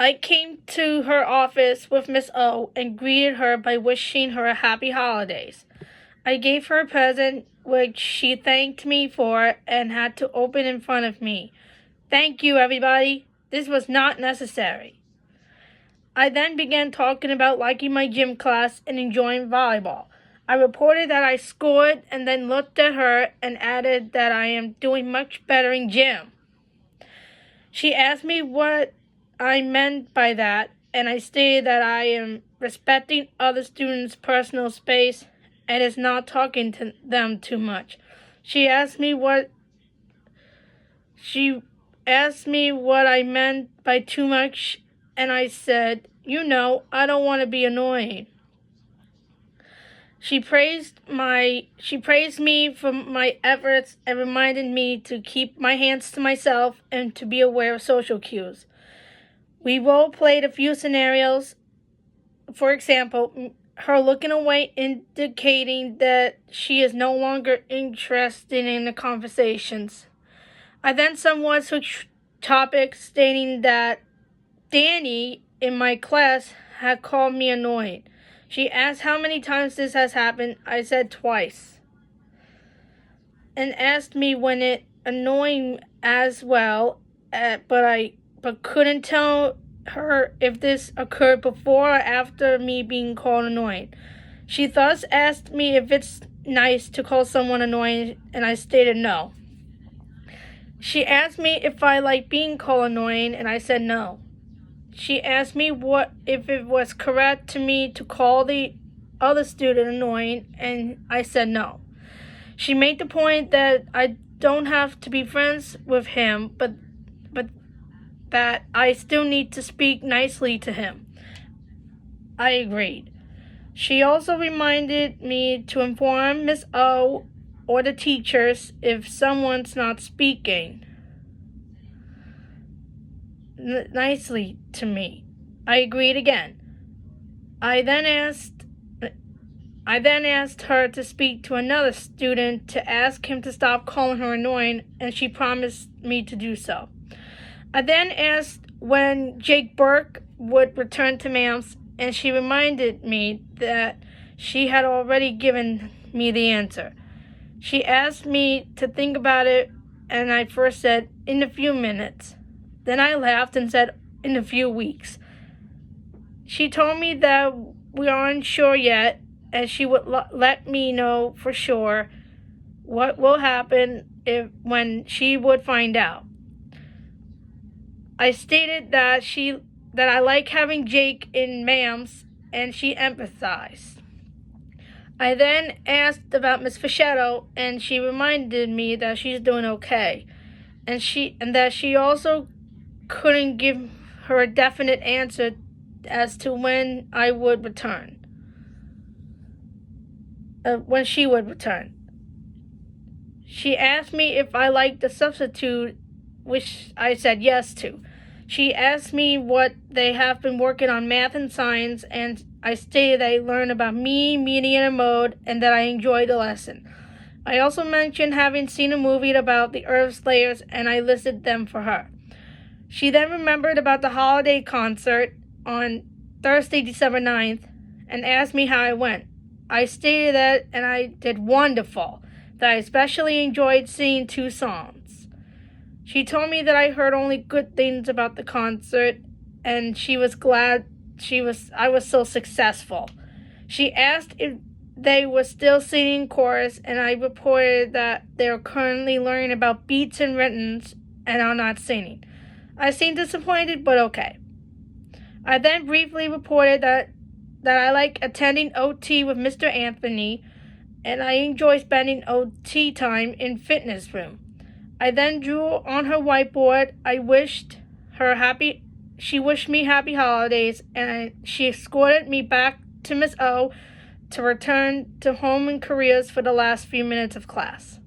I came to her office with Miss O and greeted her by wishing her a happy holidays. I gave her a present, which she thanked me for and had to open in front of me. Thank you, everybody. This was not necessary. I then began talking about liking my gym class and enjoying volleyball. I reported that I scored and then looked at her and added that I am doing much better in gym. She asked me what I meant by that, and I stated that I am respecting other students' personal space and is not talking to them too much. She asked me what I meant by too much, and I said, I don't want to be annoying. She praised me for my efforts and reminded me to keep my hands to myself and to be aware of social cues. We role-played a few scenarios. For example, her looking away indicating that she is no longer interested in the conversations. I then somewhat switched topics, stating that Danny in my class had called me annoying. She asked how many times this has happened. I said twice. And asked me when it annoying as well, but couldn't tell her if this occurred before or after me being called annoying. She thus asked me if it's nice to call someone annoying, and I stated no. She asked me if I like being called annoying, and I said no. She asked me if it was correct to me to call the other student annoying, and I said no. She made the point that I don't have to be friends with him, but that I still need to speak nicely to him. I agreed. She also reminded me to inform Miss O or the teachers if someone's not speaking nicely to me. I agreed again. I then asked her to speak to another student to ask him to stop calling her annoying, and she promised me to do so. I then asked when Jake Burke would return to MAMS, and she reminded me that she had already given me the answer. She asked me to think about it, and I first said, in a few minutes. Then I laughed and said, in a few weeks. She told me that we aren't sure yet, and she would let me know for sure what will happen when she would find out. I stated that I like having Jake in MAMS, and she empathized. I then asked about Miss Fischetto, and she reminded me that she's doing okay, and that she also couldn't give her a definite answer as to when I would return. When she would return. She asked me if I liked the substitute, which I said yes to. She asked me what they have been working on math and science, and I stated I learned about median, and mode, and that I enjoyed the lesson. I also mentioned having seen a movie about the Earth's layers, and I listed them for her. She then remembered about the holiday concert on Thursday, December 9th, and asked me how I went. I stated that, and I did wonderful, that I especially enjoyed singing 2 songs. She told me that I heard only good things about the concert, and she was glad I was so successful. She asked if they were still singing chorus, and I reported that they are currently learning about beats and rhythms and are not singing. I seemed disappointed, but okay. I then briefly reported that I like attending OT with Mr. Anthony, and I enjoy spending OT time in fitness room. I then drew on her whiteboard. She wished me happy holidays, and she escorted me back to Miss O to return to home in careers for the last few minutes of class.